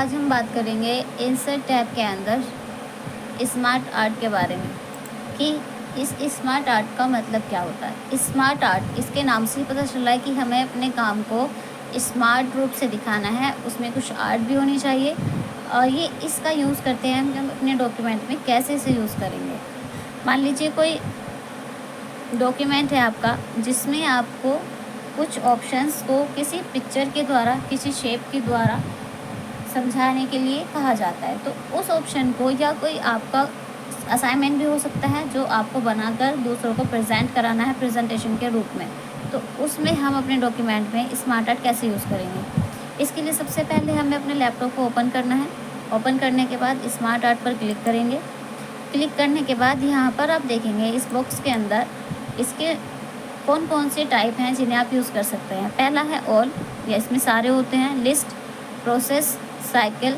आज हम बात करेंगे इंसर्ट टैब के अंदर स्मार्ट आर्ट के बारे में कि इस स्मार्ट आर्ट का मतलब क्या होता है। स्मार्ट आर्ट, इसके नाम से ही पता चल रहा है कि हमें अपने काम को स्मार्ट रूप से दिखाना है, उसमें कुछ आर्ट भी होनी चाहिए। और ये इसका यूज़ करते हैं हम अपने डॉक्यूमेंट में। कैसे इसे यूज़ करेंगे? मान लीजिए कोई डॉक्यूमेंट है आपका, जिसमें आपको कुछ ऑप्शंस को किसी पिक्चर के द्वारा, किसी शेप के द्वारा समझाने के लिए कहा जाता है। तो उस ऑप्शन को, या कोई आपका असाइनमेंट भी हो सकता है जो आपको बनाकर दूसरों को प्रेजेंट कराना है प्रेजेंटेशन के रूप में, तो उसमें हम अपने डॉक्यूमेंट में स्मार्ट आर्ट कैसे यूज़ करेंगे। इसके लिए सबसे पहले हमें अपने लैपटॉप को ओपन करना है। ओपन करने के बाद स्मार्ट आर्ट पर क्लिक करेंगे। क्लिक करने के बाद यहाँ पर आप देखेंगे इस बॉक्स के अंदर इसके कौन कौन से टाइप हैं जिन्हें आप यूज़ कर सकते हैं। पहला है ऑल, या इसमें सारे होते हैं। List, process, cycle,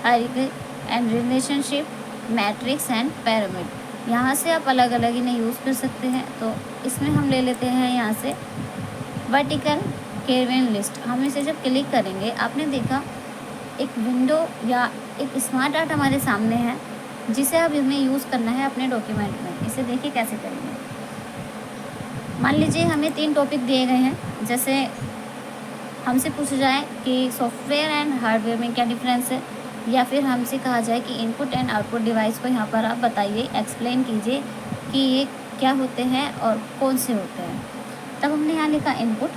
hierarchy and relationship, matrix and pyramid. यहाँ से आप अलग अलग इन्हें यूज़ कर सकते हैं। तो इसमें हम ले लेते हैं यहाँ से वर्टिकल केरवेन लिस्ट। हम इसे जब क्लिक करेंगे, आपने देखा एक विंडो या एक स्मार्ट आर्ट हमारे सामने है, जिसे अब हमें यूज़ करना है अपने डॉक्यूमेंट में। इसे देखिए कैसे करेंगे। मान लीजिए हमें 3 टॉपिक दिए गए हैं। जैसे हमसे पूछा जाए कि सॉफ्टवेयर एंड हार्डवेयर में क्या डिफरेंस है, या फिर हमसे कहा जाए कि इनपुट एंड आउटपुट डिवाइस को यहाँ पर आप बताइए, एक्सप्लेन कीजिए कि ये क्या होते हैं और कौन से होते हैं। तब हमने यहाँ लिखा इनपुट।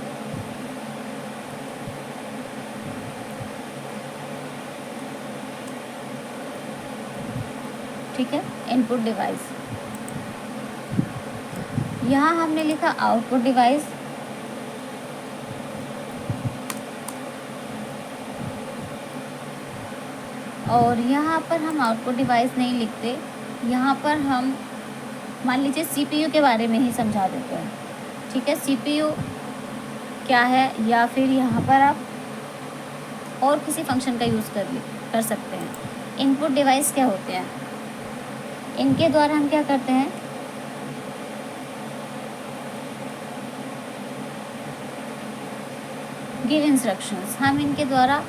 ठीक है, इनपुट डिवाइस। यहाँ हमने लिखा आउटपुट डिवाइस। और यहाँ पर हम आउटपुट डिवाइस नहीं लिखते, यहाँ पर हम मान लीजिए सीपीयू के बारे में ही समझा देते हैं। ठीक है, सीपीयू क्या है, या फिर यहाँ पर आप और किसी फंक्शन का यूज़ कर सकते हैं। इनपुट डिवाइस क्या होते हैं, इनके द्वारा हम क्या करते हैं, गिव इंस्ट्रक्शंस। हम इनके द्वारा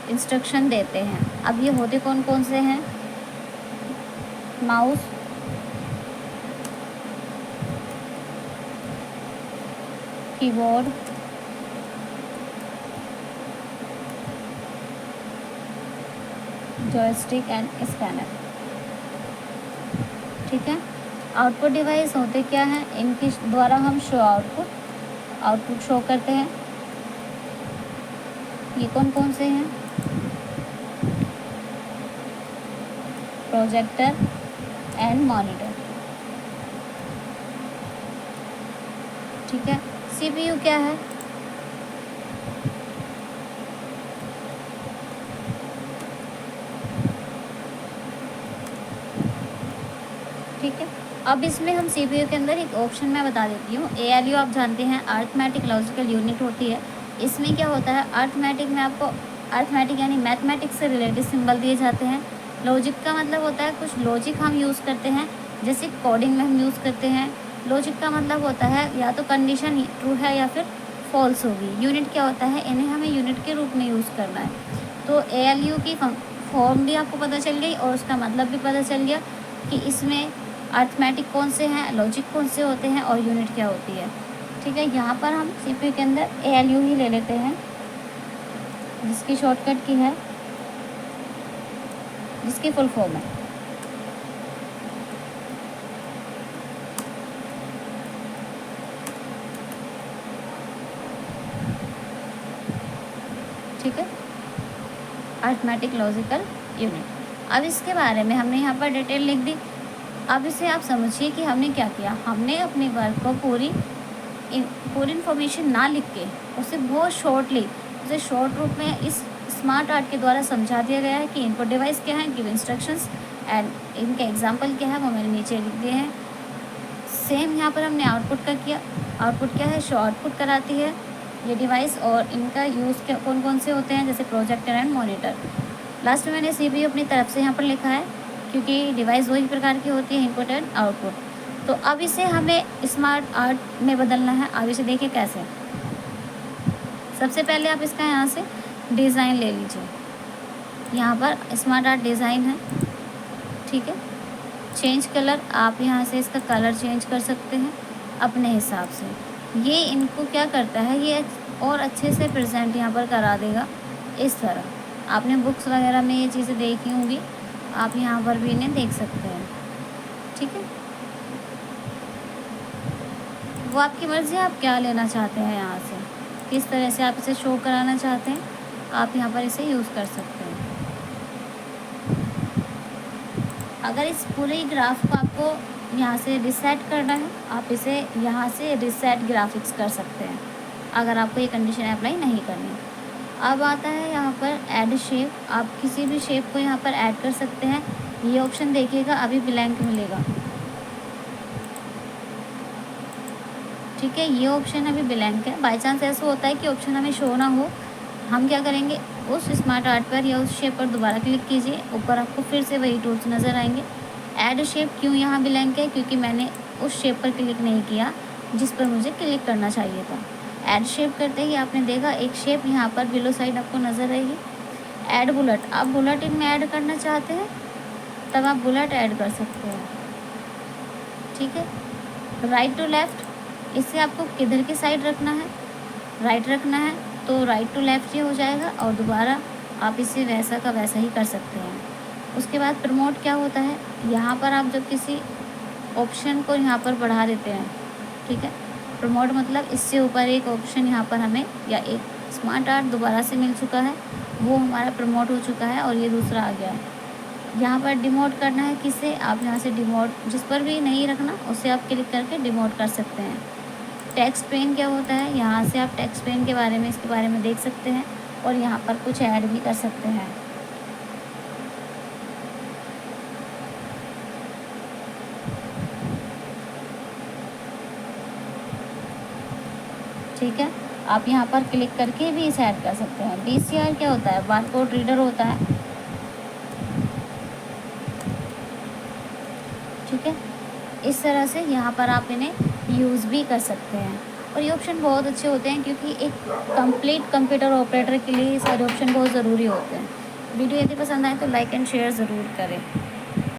इंस्ट्रक्शन देते हैं। अब ये होते कौन कौन से हैं? Mouse, keyboard, joystick and scanner. ठीक है, आउटपुट डिवाइस होते क्या हैं? इनके द्वारा हम शो आउटपुट शो करते हैं। ये कौन कौन से हैं? Projector and monitor. ठीक है, सीपीयू क्या है? ठीक है, अब इसमें हम सीपीयू के अंदर एक ऑप्शन मैं बता देती हूँ। एएलयू आप जानते हैं, अरिथमेटिक लॉजिकल यूनिट होती है। इसमें क्या होता है, अरिथमेटिक में आपको अरिथमेटिक यानी मैथमेटिक्स से रिलेटेड सिंबल दिए जाते हैं। लॉजिक का मतलब होता है कुछ लॉजिक हम यूज़ करते हैं, जैसे कोडिंग में हम यूज़ करते हैं। लॉजिक का मतलब होता है या तो कंडीशन ट्रू है या फिर फॉल्स होगी। यूनिट क्या होता है, इन्हें हमें यूनिट के रूप में यूज़ करना है। तो एएलयू की फॉर्म भी आपको पता चल गई और उसका मतलब भी पता चल गया कि इसमें अरिथमेटिक कौन से हैं, लॉजिक कौन से होते हैं और यूनिट क्या होती है। ठीक है, यहाँ पर हम सीपीयू के अंदर एएलयू ही ले लेते हैं, जिसकी शॉर्टकट की है, जिसकी फुल फॉर्म है। ठीक है, अरिथमेटिक लॉजिकल यूनिट। अब इसके बारे में हमने यहाँ पर डिटेल लिख दी। अब इसे आप समझिए कि हमने क्या किया। हमने अपने वर्क को पूरी इन्फॉर्मेशन ना लिख के उसे बहुत शॉर्टली, उसे शॉर्ट रूप में इस स्मार्ट आर्ट के द्वारा समझा दिया गया है कि इनपुट डिवाइस क्या है, गिव इंस्ट्रक्शंस एंड इनके एग्जांपल क्या है, वो मैंने नीचे लिख दिए हैं। सेम यहाँ पर हमने आउटपुट का किया। आउटपुट क्या है, शो आउटपुट कराती है ये डिवाइस, और इनका यूज़ क्या कौन कौन से होते हैं, जैसे प्रोजेक्टर एंड मॉनिटर। लास्ट में मैंने सीपीयू अपनी तरफ से यहाँ पर लिखा है, क्योंकि डिवाइस वही प्रकार की होती है, इनपुट एंड आउटपुट। तो अब इसे हमें स्मार्ट आर्ट में बदलना है। अब इसे देखिए कैसे। सबसे पहले आप इसका यहाँ से डिज़ाइन ले लीजिए। यहाँ पर स्मार्ट आर्ट डिज़ाइन है, ठीक है। चेंज कलर, आप यहाँ से इसका कलर चेंज कर सकते हैं अपने हिसाब से। ये इनको क्या करता है, ये और अच्छे से प्रेजेंट यहाँ पर करा देगा इस तरह। आपने बुक्स वगैरह में ये चीज़ें देखी होंगी, आप यहाँ पर भी इन्हें देख सकते हैं, ठीक है। वो आपकी मर्ज़ी है, आप क्या लेना चाहते हैं यहाँ से, किस तरह से आप इसे शो कराना चाहते हैं, आप यहाँ पर इसे यूज़ कर सकते हैं। अगर इस पूरे ग्राफ को आपको यहाँ से रिसेट करना है, आप इसे यहाँ से रिसेट ग्राफिक्स कर सकते हैं, अगर आपको ये कंडीशन अप्लाई नहीं करनी। अब आता है यहाँ पर ऐड शेप, आप किसी भी शेप को यहाँ पर ऐड कर सकते हैं। ये ऑप्शन देखिएगा अभी ब्लैंक मिलेगा, ठीक है। ये ऑप्शन अभी ब्लैंक है। बाई चांस ऐसा होता है कि ऑप्शन हमें शो ना हो, हम क्या करेंगे, उस स्मार्ट आर्ट पर या उस शेप पर दोबारा क्लिक कीजिए, ऊपर आपको फिर से वही टूल्स नज़र आएंगे। ऐड शेप क्यों यहाँ ब्लैंक है, क्योंकि मैंने उस शेप पर क्लिक नहीं किया जिस पर मुझे क्लिक करना चाहिए था। ऐड शेप करते ही आपने देखा एक शेप यहाँ पर बिलो साइड आपको नज़र आएगी। ऐड बुलेट, आप बुलेट इनमें ऐड करना चाहते हैं तब आप बुलेट ऐड कर सकते हैं, ठीक है। राइट टू लेफ़्ट, इससे आपको किधर की साइड रखना है, राइट रखना है तो राइट टू लेफ़्ट ही हो जाएगा, और दोबारा आप इसे वैसा का वैसा ही कर सकते हैं। उसके बाद प्रमोट क्या होता है, यहाँ पर आप जब किसी ऑप्शन को यहाँ पर बढ़ा देते हैं, ठीक है। प्रमोट मतलब इससे ऊपर एक ऑप्शन यहाँ पर हमें, या एक स्मार्ट आर्ट दोबारा से मिल चुका है, वो हमारा प्रमोट हो चुका है और ये दूसरा आ गया है। यहाँ पर डिमोट करना है किसे, आप यहाँ से डिमोट, जिस पर भी नहीं रखना उसे आप क्लिक करके डिमोट कर सकते हैं। टेक्स्ट पेन क्या होता है, यहाँ से आप टेक्स्ट पेन के बारे में, इसके बारे में देख सकते हैं और यहाँ पर कुछ ऐड भी कर सकते हैं। ठीक है, आप यहाँ पर क्लिक करके भी इसे ऐड कर सकते हैं। BCR क्या होता है, बारकोड रीडर होता है, ठीक है। इस तरह से यहाँ पर आप इन्हें यूज़ भी कर सकते हैं, और ये ऑप्शन बहुत अच्छे होते हैं क्योंकि एक कंप्लीट कंप्यूटर ऑपरेटर के लिए ये सारे ऑप्शन बहुत ज़रूरी होते हैं। वीडियो यदि पसंद आए तो लाइक एंड शेयर ज़रूर करें।